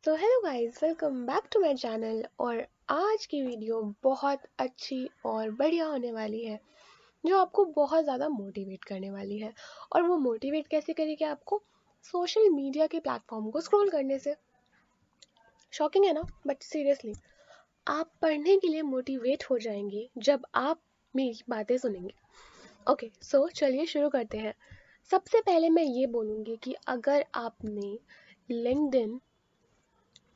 तो hello guys, welcome back to my channel. और आज की वीडियो बहुत अच्छी और बढ़िया होने वाली है, जो आपको बहुत ज़्यादा मोटिवेट करने वाली है। और वो मोटिवेट कैसे करेगी आपको? सोशल मीडिया के प्लेटफॉर्म को स्क्रॉल करने से। शॉकिंग है ना? बट सीरियसली, आप पढ़ने के लिए मोटिवेट हो जाएंगे जब आप मेरी बातें सुनेंगे। ओके, सो चलिए शुरू करते हैं। सबसे पहले मैं ये बोलूँगी कि अगर आपने लिंक्डइन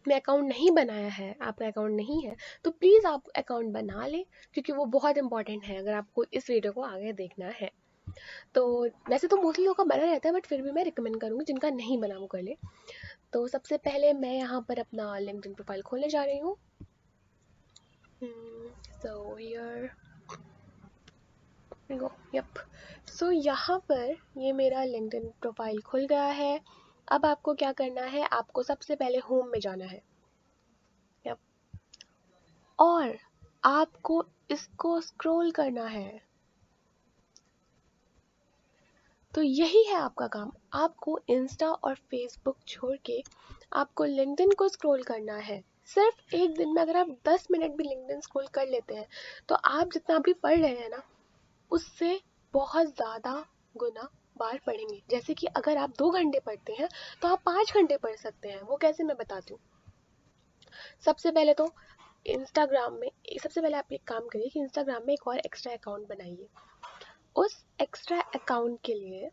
में अकाउंट नहीं बनाया है, आपका अकाउंट नहीं है, तो प्लीज़ आप अकाउंट बना लें, क्योंकि वो बहुत इंपॉर्टेंट है अगर आपको इस वीडियो को आगे देखना है। तो वैसे तो मोस्टली लोगों का बना रहता है, बट फिर भी मैं रिकमेंड करूँगी जिनका नहीं बना वो कर ले। तो सबसे पहले मैं यहाँ पर अपना लिंक्डइन प्रोफाइल खोलने जा रही हूँ। So here we go. Yup. So यहाँ पर ये मेरा लिंक्डइन प्रोफाइल खुल गया है। अब आपको क्या करना है? आपको सबसे पहले होम में जाना है। यप। और आपको इसको स्क्रॉल करना है। तो यही है आपका काम। आपको इंस्टा और फेसबुक छोड़ के आपको लिंक्डइन को स्क्रॉल करना है। सिर्फ एक दिन में अगर आप 10 मिनट भी लिंक्डइन स्क्रॉल कर लेते हैं, तो आप जितना भी पढ़ रहे हैं ना, उससे बहुत ज़्यादा गुना बार पढ़ेंगे। जैसे कि अगर आप 2 घंटे पढ़ते हैं, तो आप 5 घंटे पढ़ सकते हैं। वो कैसे, मैं बताती हूँ। सबसे पहले तो इंस्टाग्राम में सबसे पहले आप एक काम करिए कि इंस्टाग्राम में एक और एक्स्ट्रा अकाउंट बनाइए। उस एक्स्ट्रा अकाउंट के लिए,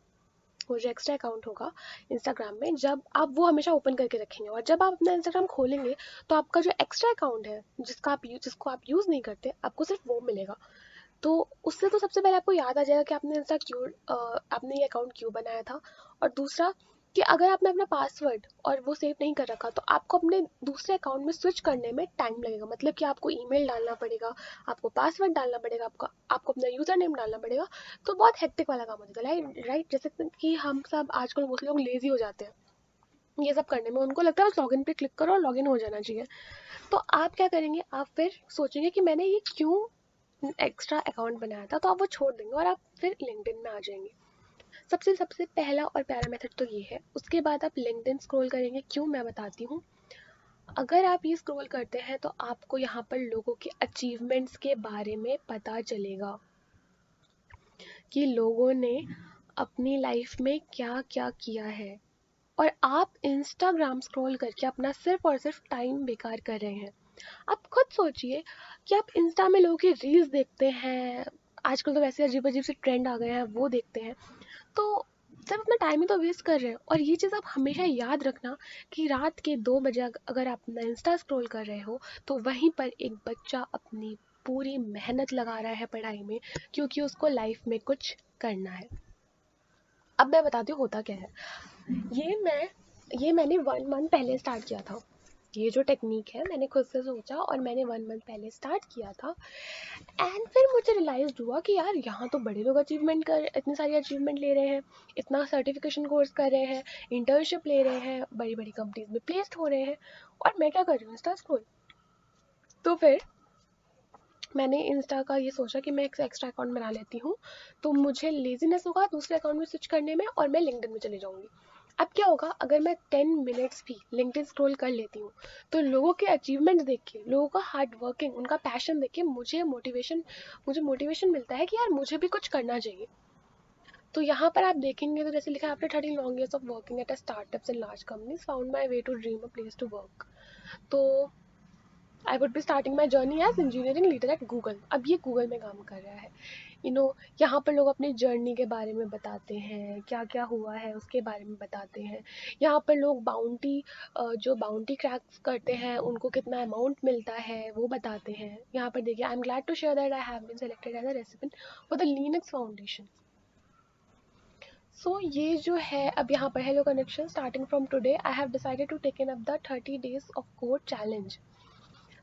वो जो एक्स्ट्रा अकाउंट होगा इंस्टाग्राम में, जब आप वो हमेशा ओपन करके रखेंगे, और जब आप अपना इंस्टाग्राम खोलेंगे, तो आपका जो एक्स्ट्रा अकाउंट है जिसको आप यूज़ नहीं करते, आपको सिर्फ वो मिलेगा। तो उससे तो सबसे पहले आपको याद आ जाएगा कि आपने ये अकाउंट क्यों बनाया था। और दूसरा, कि अगर आपने अपना पासवर्ड और वो सेव नहीं कर रखा, तो आपको अपने दूसरे अकाउंट में स्विच करने में टाइम लगेगा। मतलब कि आपको ईमेल डालना पड़ेगा, आपको पासवर्ड डालना पड़ेगा, आपको अपना यूज़र नेम डालना पड़ेगा। तो बहुत हेक्टिक वाला काम हो जाएगा। राइट, जैसे कि हम सब आजकल मोस्टली लोग लेजी हो जाते हैं ये सब करने में। उनको लगता है बस लॉगिन पे क्लिक करो और लॉगिन हो जाना चाहिए। तो आप क्या करेंगे? आप फिर सोचेंगे कि मैंने ये क्यों एक्स्ट्रा अकाउंट बनाया था, तो आप वो छोड़ देंगे और आप फिर लिंक्डइन में आ जाएंगे। सबसे सबसे पहला और प्यारा मेथड तो ये है। उसके बाद आप लिंक्डइन स्क्रॉल करेंगे। क्यों, मैं बताती हूँ। अगर आप ये स्क्रॉल करते हैं, तो आपको यहाँ पर लोगों के अचीवमेंट्स के बारे में पता चलेगा कि लोगों ने अपनी लाइफ में क्या क्या किया है। और आप इंस्टाग्राम स्क्रॉल करके अपना सिर्फ और सिर्फ टाइम बेकार कर रहे हैं। आप खुद सोचिए कि आप इंस्टा में लोगों की रील्स देखते हैं। आजकल तो वैसे अजीब अजीब से ट्रेंड आ गए हैं, वो देखते हैं। तो सिर्फ अपना टाइम ही तो वेस्ट कर रहे हैं। और ये चीज़ आप हमेशा याद रखना कि रात के 2 बजे अगर आप अपना इंस्टा स्क्रॉल कर रहे हो, तो वहीं पर एक बच्चा अपनी पूरी मेहनत लगा रहा है पढ़ाई में, क्योंकि उसको लाइफ में कुछ करना है। अब मैं बताती हूँ होता क्या है। ये मैंने 1 मंथ पहले स्टार्ट किया था। ये जो टेक्निक है, मैंने खुद से सोचा और मैंने 1 मंथ पहले स्टार्ट किया था। एंड फिर मुझे रियलाइज हुआ कि यार, यहाँ तो बड़े लोग इतनी सारी अचीवमेंट ले रहे हैं, इतना सर्टिफिकेशन कोर्स कर रहे हैं, इंटर्नशिप ले रहे हैं, बड़ी बड़ी कंपनीज में प्लेस्ड हो रहे हैं, और मैं क्या कर रही हूँ? Insta scroll. तो फिर मैंने इंस्टा का ये सोचा कि मैं एक एक्स्ट्रा अकाउंट बना लेती हूँ, तो मुझे लेजीनेस होगा दूसरे अकाउंट में स्विच करने में, और मैं लिंक्डइन में चली जाऊँगी। अब क्या होगा, अगर मैं 10 मिनट्स भी लिंक्डइन स्क्रॉल कर लेती हूँ, तो लोगों के अचीवमेंट्स देख के, लोगों का हार्ड वर्किंग, उनका पैशन देख के मुझे मोटिवेशन मिलता है कि यार, मुझे भी कुछ करना चाहिए। तो यहाँ पर आप देखेंगे तो जैसे लिखा है, after 13 long years of working at a startups and large companies, found my way to dream a place to work. तो I would be starting my journey as engineering leader at Google. अब ये Google में काम कर रहा है। यहाँ पर लोग अपनी जर्नी के बारे में बताते हैं, क्या क्या हुआ है उसके बारे में बताते हैं। यहाँ पर लोग जो बाउंटी क्रैक्स करते हैं, उनको कितना अमाउंट मिलता है वो बताते हैं। यहाँ पर देखिए, I am glad to share that I have been selected as a recipient for the Linux Foundation. So ये जो है, अब यहाँ पर hello connection, starting from today I have decided to taken up the 30 days of code challenge.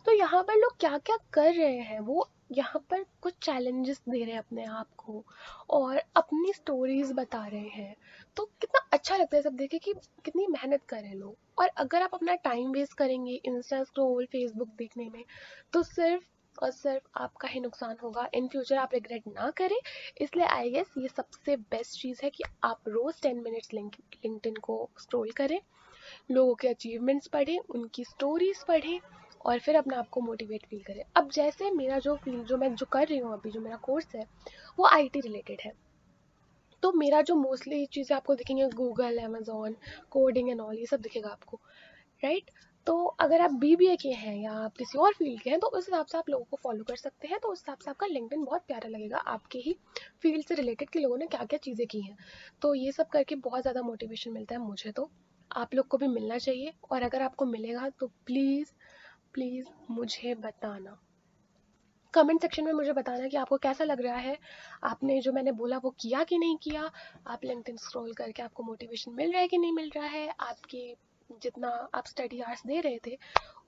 तो यहाँ पर लोग क्या क्या कर रहे हैं, वो यहाँ पर कुछ चैलेंजेस दे रहे हैं अपने आप को, और अपनी स्टोरीज बता रहे हैं। तो कितना अच्छा लगता है सब देख के कि कितनी मेहनत कर रहे हैं लोग। और अगर आप अपना टाइम वेस्ट करेंगे इंस्टा स्क्रॉल, फेसबुक देखने में, तो सिर्फ और सिर्फ आपका ही नुकसान होगा। इन फ्यूचर आप रिग्रेट ना करें। इसलिए आई गेस ये सबसे बेस्ट चीज़ है कि आप रोज़ 10 मिनट्स लिंक्डइन को स्क्रॉल करें। लोगों के अचीवमेंट्स पढ़ें, उनकी स्टोरीज पढ़ें और फिर अपने आप को मोटिवेट फील करें। अब जैसे मेरा जो मैं जो कर रही हूँ अभी, जो मेरा कोर्स है वो आईटी रिलेटेड है, तो मेरा जो मोस्टली चीज़ें आपको दिखेंगे Google, Amazon, coding and all, ये सब दिखेगा आपको, राइट। तो अगर आप बीबीए के हैं या आप किसी और फील्ड के हैं तो उस हिसाब से आप लोगों को फॉलो कर सकते हैं, तो उस हिसाब से आपका लिंक्डइन बहुत प्यारा लगेगा आपके ही फील्ड से रिलेटेड कि लोगों ने क्या क्या चीज़ें की हैं। तो ये सब करके बहुत ज़्यादा मोटिवेशन मिलता है मुझे, तो आप लोग को भी मिलना चाहिए। और अगर आपको मिलेगा तो प्लीज़ प्लीज़ मुझे बताना, कमेंट सेक्शन में मुझे बताना कि आपको कैसा लग रहा है, आपने जो मैंने बोला वो किया कि नहीं किया, आप लिंक्डइन स्क्रॉल करके आपको मोटिवेशन मिल रहा है कि नहीं मिल रहा है, आपके जितना आप स्टडी आवर्स दे रहे थे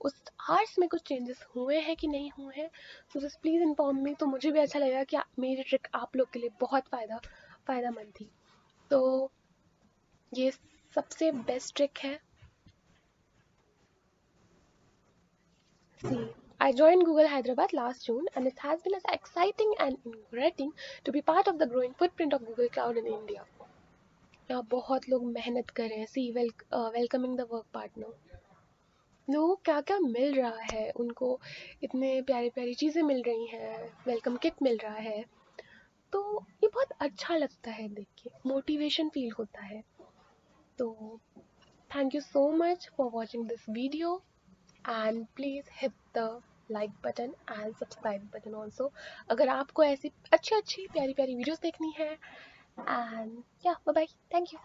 उस आवर्स में कुछ चेंजेस हुए हैं कि नहीं हुए हैं। So just please inform me, तो मुझे भी अच्छा लगेगा कि मेरी ट्रिक आप लोग के लिए बहुत फ़ायदामंद थी। तो ये सबसे बेस्ट ट्रिक है। See, I joined Google Hyderabad last June and it has been as exciting and invigorating to be part of the growing footprint of Google Cloud in India. यहाँ बहुत लोग मेहनत कर रहे हैं। सी वेलकमिंग द वर्क पार्टनर, लोगों को क्या क्या मिल रहा है, उनको इतने प्यारी प्यारी चीज़ें मिल रही हैं, वेलकम किट मिल रहा है, तो ये बहुत अच्छा लगता है देख के, मोटिवेशन फील होता है। तो thank you so much for watching this video and please hit the like button and subscribe button also अगर आपको ऐसी अच्छी अच्छी प्यारी प्यारी वीडियोस देखनी है। and yeah, bye bye, thank you।